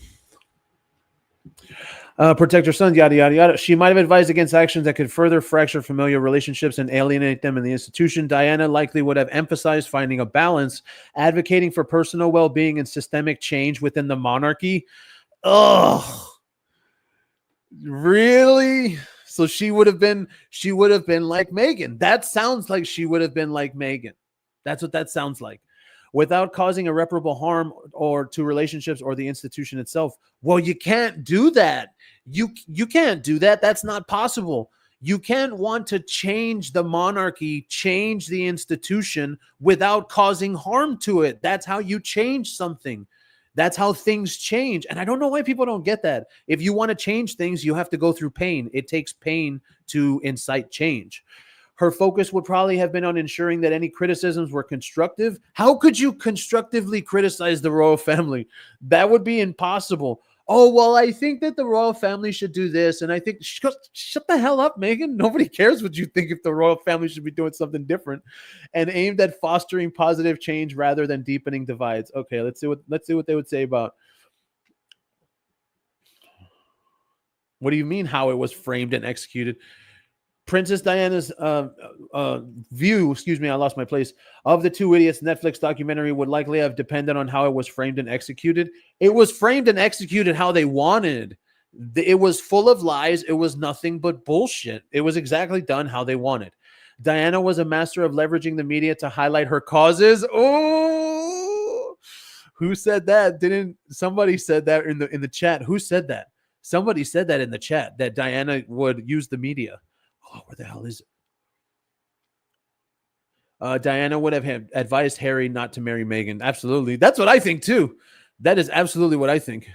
Protect her son, yada, yada, yada. She might have advised against actions that could further fracture familiar relationships and alienate them in the institution. Diana likely would have emphasized finding a balance, advocating for personal well-being and systemic change within the monarchy. Ugh. Really? So she would have been like Meghan. That sounds like she would have been like Meghan. That's what that sounds like. Without causing irreparable harm or to relationships or the institution itself. Well, you can't do that. You can't do that. That's not possible. You can't want to change the monarchy, change the institution without causing harm to it. That's how you change something. That's how things change. And I don't know why people don't get that. If you want to change things, you have to go through pain. It takes pain to incite change. Her focus would probably have been on ensuring that any criticisms were constructive. How could you constructively criticize the royal family? That would be impossible. Oh, well, I think that the royal family should do this. And I think, shut the hell up, Meghan. Nobody cares what you think if the royal family should be doing something different and aimed at fostering positive change rather than deepening divides. Okay, let's see what they would say about. What do you mean how it was framed and executed? Princess Diana's view, I lost my place, of the two idiots Netflix documentary would likely have depended on how it was framed and executed. It was framed and executed how they wanted. It was full of lies. It was nothing but bullshit. It was exactly done how they wanted. Diana was a master of leveraging the media to highlight her causes. Oh, Who said that? Didn't somebody said that in the chat? Who said that? Somebody said that in the chat that Diana would use the media. Oh, where the hell is it? Diana would have advised Harry not to marry Meghan. Absolutely. That's what I think too. That is absolutely what I think.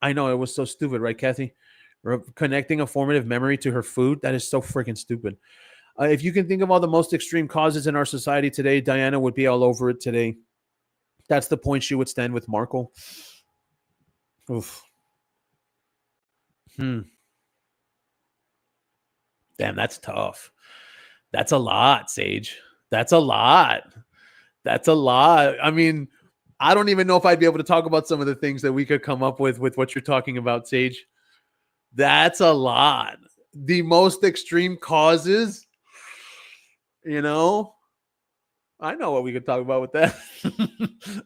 I know it was so stupid, right, Kathy? Connecting a formative memory to her food. That is so freaking stupid. If you can think of all the most extreme causes in our society today, Diana would be all over it today. That's the point she would stand with Markle. Oof. Damn, that's tough. That's a lot, Sage. That's a lot. That's a lot. I mean, I don't even know if I'd be able to talk about some of the things that we could come up with what you're talking about, Sage. That's a lot. The most extreme causes, you know, I know what we could talk about with that.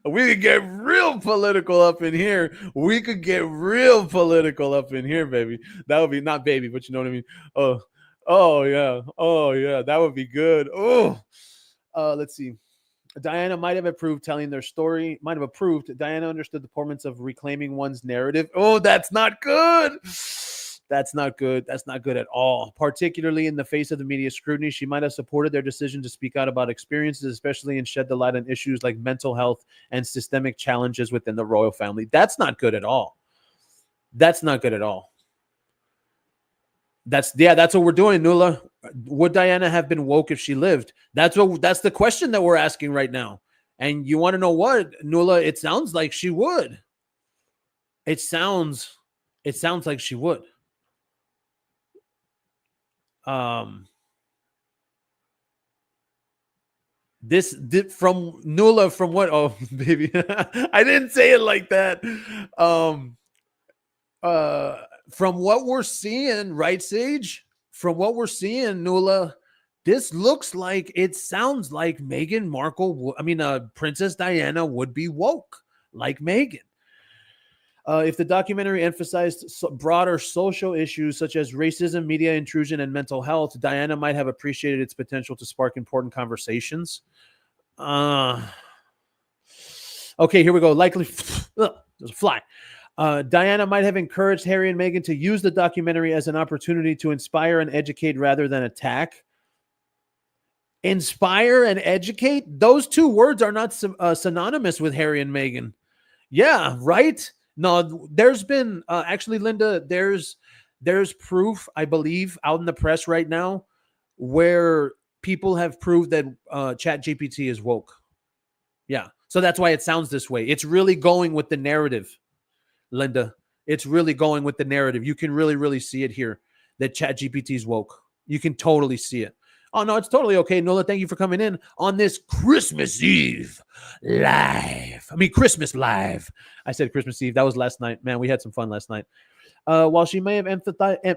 We could get real political up in here. We could get real political up in here, baby. That would be not baby, but you know what I mean. Oh yeah. That would be good. Let's see. Diana might have approved telling their story. Might have approved. Diana understood the importance of reclaiming one's narrative. Oh, that's not good. That's not good. That's not good at all. Particularly in the face of the media scrutiny, she might have supported their decision to speak out about experiences, especially and shed the light on issues like mental health and systemic challenges within the royal family. That's not good at all. That's not good at all. That's what we're doing, Nula. Would Diana have been woke if she lived? That's the question that we're asking right now. And you want to know what, Nula? It sounds like she would. It sounds like she would. This from Nula, from what? Oh, baby, I didn't say it like that. From what we're seeing, right, Sage? From what we're seeing, Nula, this looks like, it sounds like Meghan Markle, Princess Diana would be woke like Meghan. If the documentary emphasized broader social issues such as racism, media intrusion, and mental health, Diana might have appreciated its potential to spark important conversations. Okay, here we go. Likely, there's a fly. Diana might have encouraged Harry and Meghan to use the documentary as an opportunity to inspire and educate rather than attack. Inspire and educate? Those two words are not synonymous with Harry and Meghan. Yeah, right? No, there's been actually, Linda, there's proof, I believe, out in the press right now where people have proved that ChatGPT is woke. Yeah. So that's why it sounds this way. It's really going with the narrative, Linda. It's really going with the narrative. You can really, really see it here that ChatGPT is woke. You can totally see it. Oh, no, it's totally okay. Nola, thank you for coming in on this Christmas Eve live. Christmas live. I said Christmas Eve. That was last night. Man, we had some fun last night. While she may have empathized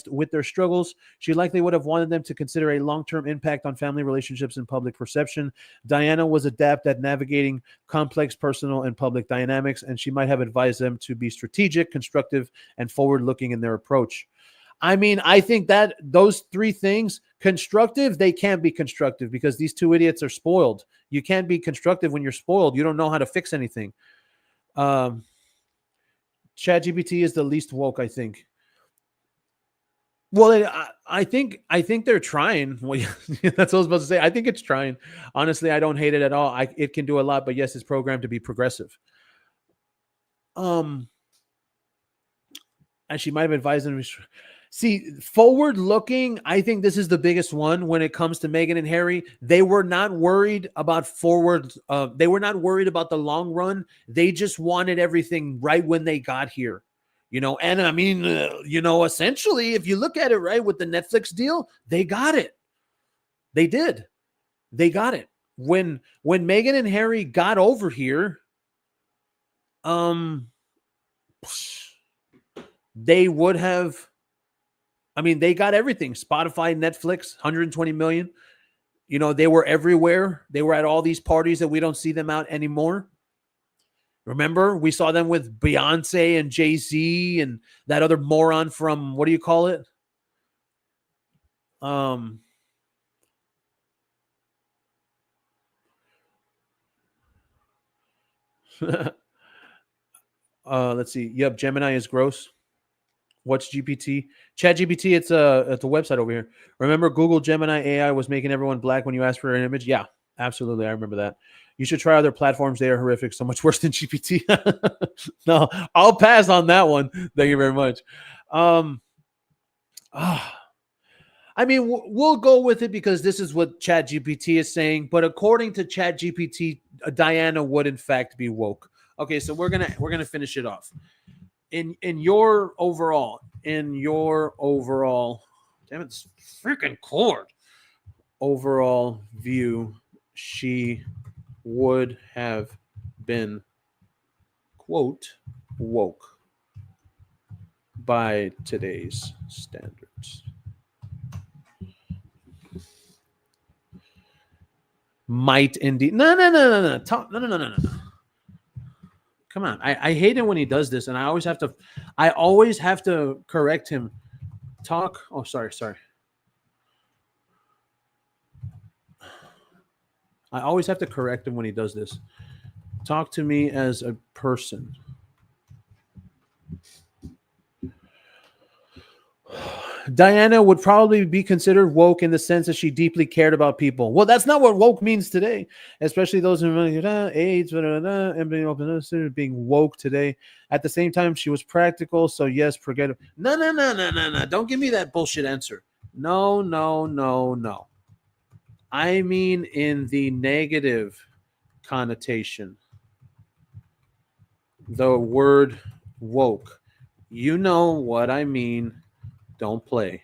with their struggles, she likely would have wanted them to consider a long-term impact on family relationships and public perception. Diana was adept at navigating complex personal and public dynamics, and she might have advised them to be strategic, constructive, and forward-looking in their approach. I think that those three things, constructive, they can't be constructive because these two idiots are spoiled. You can't be constructive when you're spoiled. You don't know how to fix anything. ChatGPT is the least woke, I think. Well, I think they're trying. Well, that's what I was supposed to say. I think it's trying. Honestly, I don't hate it at all. It can do a lot, but yes, it's programmed to be progressive. And she might have advised them. See, forward looking, I think this is the biggest one when it comes to Meghan and Harry. They were not worried about forward. They were not worried about the long run. They just wanted everything right when they got here, and essentially, if you look at it right with the Netflix deal, they got it. They did. They got it. When Meghan and Harry got over here, they would have, they got everything. Spotify, Netflix, 120 million. They were everywhere. They were at all these parties that we don't see them out anymore. Remember, we saw them with Beyonce and Jay-Z and that other moron from, what do you call it? Let's see. Yep, Gemini is gross. What's GPT? Chat GPT, it's a website over here. Remember Google Gemini AI was making everyone black when you asked for an image? Yeah, absolutely. I remember that. You should try other platforms. They are horrific. So much worse than GPT. No, I'll pass on that one. Thank you very much. Ah, I mean, we'll go with it because this is what ChatGPT is saying. But according to ChatGPT, Diana would in fact be woke. Okay, so we're gonna finish it off. In your overall, damn it's freaking cord. Overall view, she would have been quote woke by today's standards. Might indeed. No. Talk, no. Come on. I hate it when he does this, and I always have to correct him. Talk. Oh, sorry. I always have to correct him when he does this. Talk to me as a person. Diana would probably be considered woke in the sense that she deeply cared about people. Well, that's not what woke means today, especially those who AIDS, and being woke today. At the same time, she was practical, so yes, forget it. No. Don't give me that bullshit answer. No. I mean in the negative connotation. The word woke. You know what I mean. Don't play.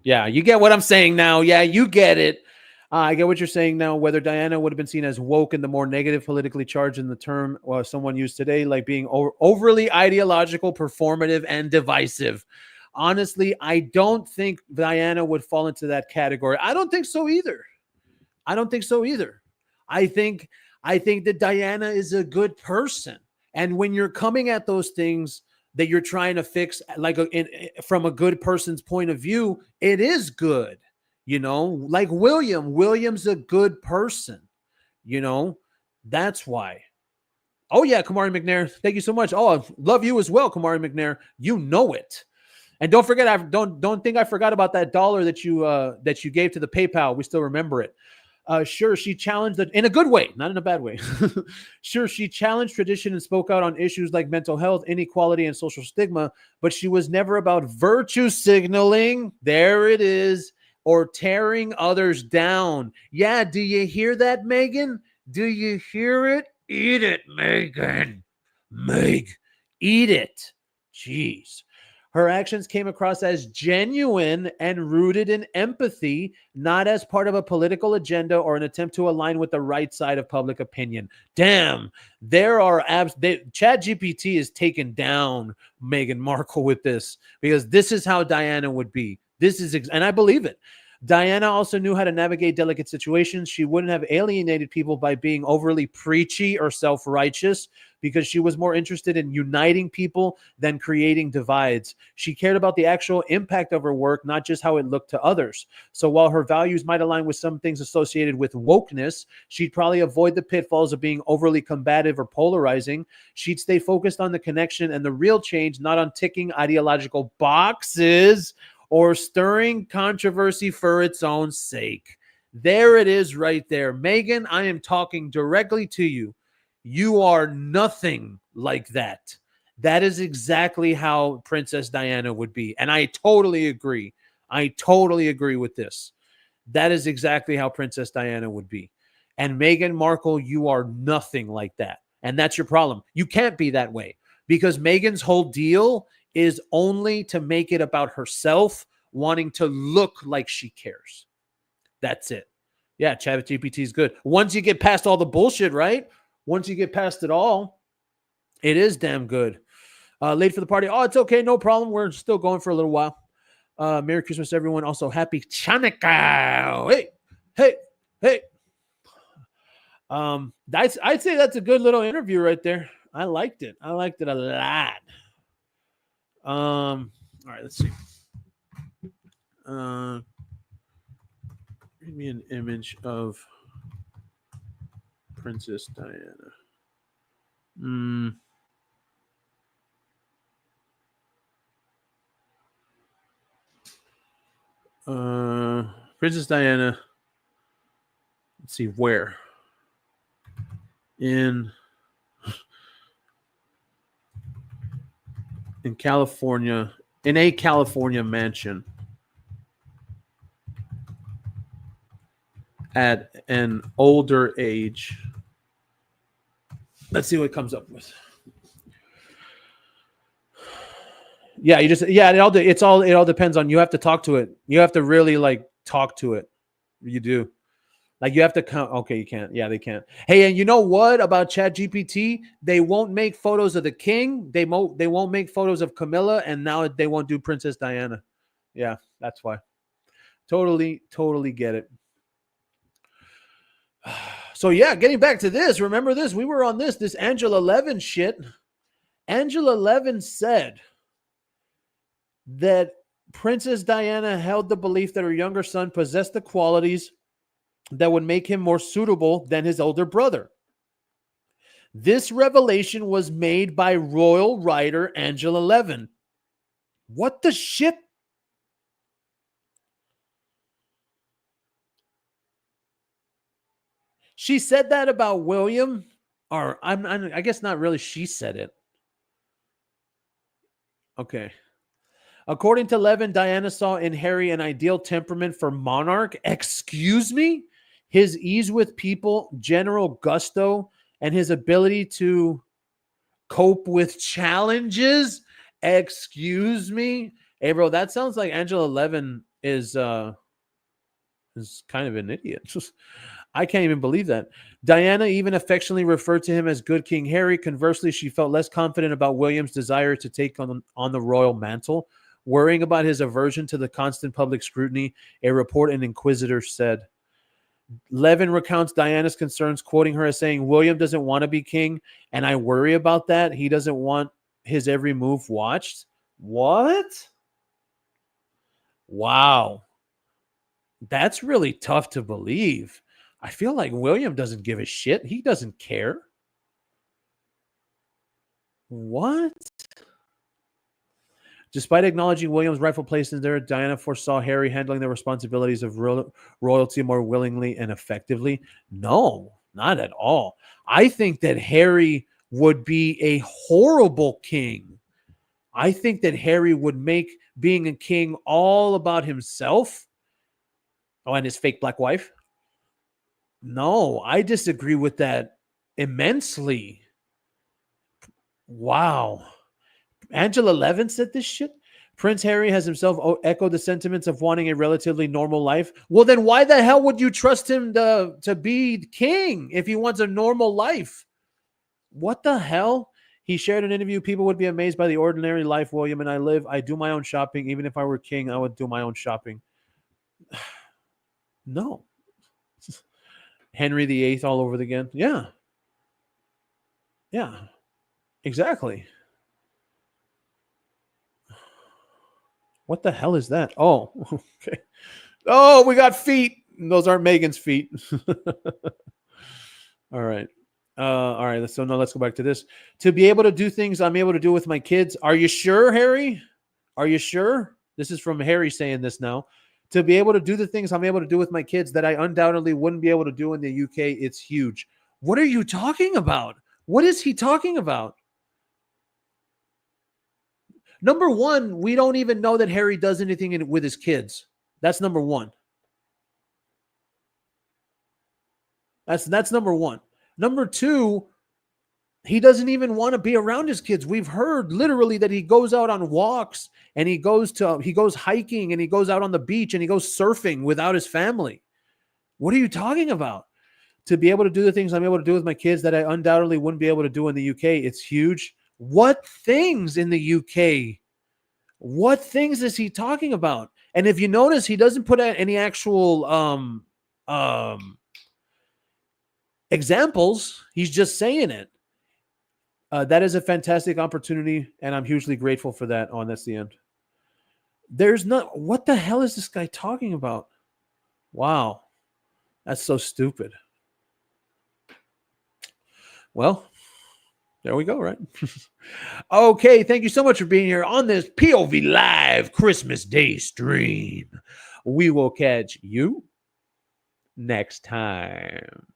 Yeah, you get what I'm saying now. Yeah, you get it. I get what you're saying now. Whether Diana would have been seen as woke in the more negative, politically charged in the term someone used today, like being overly ideological, performative, and divisive. Honestly, I don't think Diana would fall into that category. I don't think so either. I think that Diana is a good person. And when you're coming at those things that you're trying to fix, like from a good person's point of view, it is good. Like William's a good person. That's why. Oh yeah, Kamari McNair, thank you so much. Oh, I love you as well, Kamari McNair. You know it. And don't forget, don't think I forgot about that $1 that you gave to the PayPal. We still remember it. Sure, she challenged it in a good way, not in a bad way. Sure, she challenged tradition and spoke out on issues like mental health, inequality, and social stigma, but she was never about virtue signaling. There it is. Or tearing others down. Yeah, do you hear that, Megan? Do you hear it? Eat it, Megan. Meg, eat it. Jeez. Her actions came across as genuine and rooted in empathy, not as part of a political agenda or an attempt to align with the right side of public opinion. Damn, there are ChatGPT is taking down Meghan Markle with this, because this is how Diana would be. And I believe it. Diana also knew how to navigate delicate situations. She wouldn't have alienated people by being overly preachy or self-righteous, because she was more interested in uniting people than creating divides. She cared about the actual impact of her work, not just how it looked to others. So while her values might align with some things associated with wokeness, she'd probably avoid the pitfalls of being overly combative or polarizing. She'd stay focused on the connection and the real change, not on ticking ideological boxes or stirring controversy for its own sake. There it is right there. Megan, I am talking directly to you. You are nothing like that. That is exactly how Princess Diana would be. And I totally agree. With this. That is exactly how Princess Diana would be. And Meghan Markle, you are nothing like that. And that's your problem. You can't be that way, because Meghan's whole deal is only to make it about herself, wanting to look like she cares. That's it. Yeah, ChatGPT is good. Once you get past all the bullshit, right? Once you get past it all, it is damn good. Late for the party. Oh, it's okay. No problem. We're still going for a little while. Merry Christmas, everyone. Also, happy Chanukah. Hey. I'd say that's a good little interview right there. I liked it a lot. All right, let's see. Give me an image of Princess Diana. Princess Diana. Let's see where. In California, in a California mansion at an older age. Let's see what it comes up with. Yeah, it all depends on, you have to talk to it. You have to really like talk to it. You do. Like you have to count. Okay, you can't. Yeah, they can't. Hey, and you know what about ChatGPT? They won't make photos of the king. They won't make photos of Camilla, and now they won't do Princess Diana. Yeah, that's why. Totally get it. So yeah, getting back to this. Remember this? We were on this Angela Levin shit. Angela Levin said that Princess Diana held the belief that her younger son possessed the qualities that would make him more suitable than his older brother. This revelation was made by royal writer Angela Levin. What the shit? She said that about William, or I guess not really. She said it. Okay. According to Levin, Diana saw in Harry an ideal temperament for monarch. Excuse me? His ease with people, general gusto, and his ability to cope with challenges. Excuse me? Hey, bro, that sounds like Angela Levin is kind of an idiot. I can't even believe that. Diana even affectionately referred to him as Good King Harry. Conversely, she felt less confident about William's desire to take on the royal mantle, worrying about his aversion to the constant public scrutiny, a report an inquisitor said. Levin recounts Diana's concerns, quoting her as saying, William doesn't want to be king, and I worry about that. He doesn't want his every move watched. What? Wow. That's really tough to believe. I feel like William doesn't give a shit. He doesn't care. What? Despite acknowledging William's rightful place in there, Diana foresaw Harry handling the responsibilities of royalty more willingly and effectively. No, not at all. I think that Harry would be a horrible king. I think that Harry would make being a king all about himself. Oh, and his fake black wife. No, I disagree with that immensely. Wow. Angela Levin said this shit. Prince Harry has himself echoed the sentiments of wanting a relatively normal life. Well, then why the hell would you trust him to be king if he wants a normal life? What the hell? He shared an interview. People would be amazed by the ordinary life William and I live. I do my own shopping. Even if I were king, I would do my own shopping. No. Henry VIII all over again. Yeah. Yeah. Exactly. What the hell is that? Oh, okay. Oh, we got feet. Those aren't Meghan's feet. All right. All right. So now let's go back to this. To be able to do things I'm able to do with my kids. Are you sure, Harry? Are you sure? This is from Harry saying this now. To be able to do the things I'm able to do with my kids that I undoubtedly wouldn't be able to do in the UK, it's huge. What are you talking about? What is he talking about? Number one, we don't even know that Harry does anything with his kids. That's number one. That's number one. Number two, he doesn't even want to be around his kids. We've heard literally that he goes out on walks and he goes hiking and he goes out on the beach and he goes surfing without his family. What are you talking about? To be able to do the things I'm able to do with my kids that I undoubtedly wouldn't be able to do in the UK, it's huge. What things in the UK? What things is he talking about? And if you notice, he doesn't put out any actual examples. He's just saying it. That is a fantastic opportunity, and I'm hugely grateful for that. Oh, and that's the end. There's not. What the hell is this guy talking about? Wow. That's so stupid. Well, there we go, right? Okay, thank you so much for being here on this POV Live Christmas Day stream. We will catch you next time.